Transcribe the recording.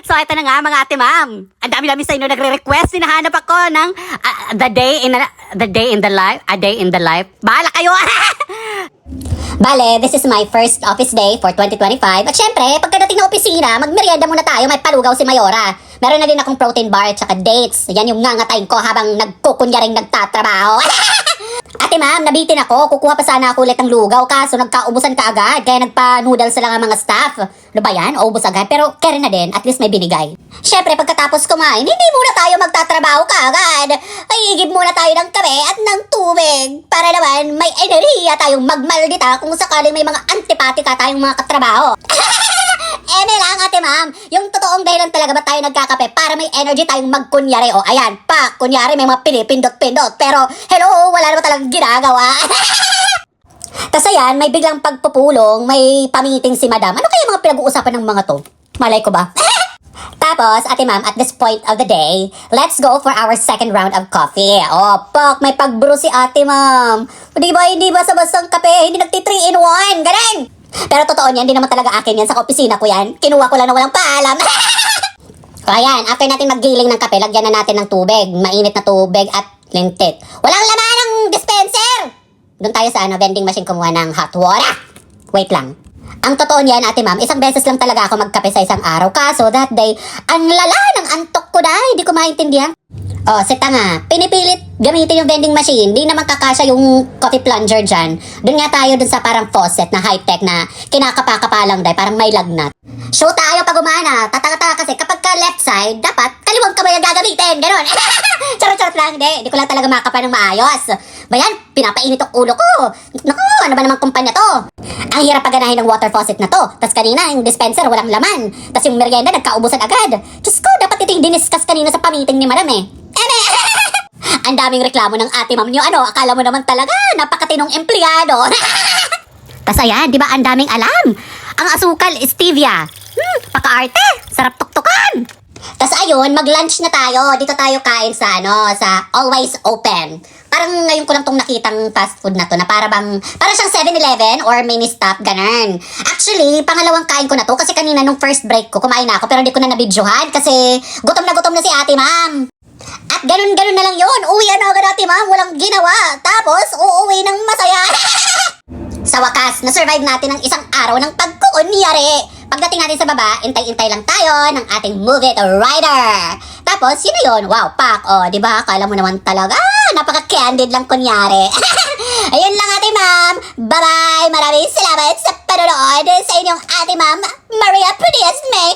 So ito na nga mga ate ma'am. Ang dami-dami sa inyo nagre-request. Hinahanap ako ng the day in the life. A day in the life. Bahala kayo. Bale, this is my first office day for 2025. At syempre, pagkadating ng opisina, magmerienda muna tayo, may palugaw si Mayora. Meron na din akong protein bar at saka dates. Yan yung ngangatayin ko habang nagkukunyaring nagtatrabaho. Ate ma'am, nabitin ako. Kukuha pa sana ako ulit ng lugaw kaso nagkaubusan ka agad. Kaya nagpa-noodles na lang ang mga staff. Ano ba yan? Ubus agad. Pero carry na din. At least may binigay. Syempre, pagkatapos kumain, hindi muna tayo magtatrabaho kaagad. Ay, igib muna tayo ng kape at ng tubig. Para naman may enerhiya tayong magmaldita kung sakaling may mga antipatika tayong mga katrabaho. Lang, ate ma'am. Yung totoong dahilan talaga ba tayo nagkakape para may energy tayong magkunyari. O, ayan, kunyari may mga pinipindot-pindot. Pero, hello, wala naman talagang ginagawa. Tas ayan, may biglang pagpupulong, may pamiting si madam. Ano kaya mga pinag-uusapan ng mga to? Malay ko ba? Tapos, ate ma'am, at this point of the day, let's go for our second round of coffee. Oh, pak, may pag-brew si ate ma'am. Di ba, hindi basta-bastang kape, hindi nagti 3 in 1, ganun. Pero totoo niyan, hindi naman talaga akin yan, sa opisina ko yan. Kinuha ko lang na walang paalam. O ayan, after natin maggiling ng kape, lagyan na natin ng tubig. Mainit na tubig at lintit. Walang laman ng dispenser! Doon tayo sa vending machine kumuha ng hot water. Wait lang. Ang totoo niyan, ate ma'am, isang beses lang talaga ako magkape sa isang araw. Kaso that day, ang lala ng antok ko na, hindi ko maintindihan. Oh, sita nga, pinipilit gamitin yung vending machine. Di naman kakasya yung coffee plunger dyan. Doon nga tayo dun sa parang faucet na high-tech na kinakapa-kapa lang dahil parang may lagnat. Show tayo pag umana. Tataka kasi kapag ka left side, dapat kaliwang kamay ang gagamitin. Ganon. Charot-charot lang. Hindi ko lang talaga makapa ng maayos. Bayan, pinapainit ang ulo ko. Naku, ano ba namang kumpanya to? Ang hirap paganahin ng water faucet na to. Tas kanina, yung dispenser walang laman. Tas yung merienda nagkaubusan agad. Diyos ko, dapat ito yung diniscuss kanina sa pamiting ni madam eh. Ang daming reklamo ng ate ma'am nyo. Ano, akala mo naman talaga, napakatinong empleyado. Tas ayan, di ba ang daming alam? Ang asukal, stevia. Paka-arte, sarap tuktukan. Tas ayun, mag-lunch na tayo. Dito tayo kain sa sa Always Open. Parang ngayon ko lang tong nakitang fast food na to na para siyang 7-Eleven or mini stop, ganun. Actually, pangalawang kain ko na to kasi kanina nung first break ko, kumain na ako pero hindi ko na nabidyohan kasi gutom na si ate ma'am. At ganun-ganun na lang yun. Uwi na agad ate ma'am, walang ginawa. Tapos, uuwi ng masaya. Sa wakas, na-survive natin ang isang araw ng pagkukunyari. Pagdating natin sa baba, intay-intay lang tayo ng ating Move It Rider. Tapos, yun na yun. Wow, pak. O, di ba? Akala mo naman talaga. Napaka-candid lang kunyari. Ayun lang ate ma'am. Bye-bye. Maraming salamat sa panonood sa inyong ate ma'am, Maria Prettiest May.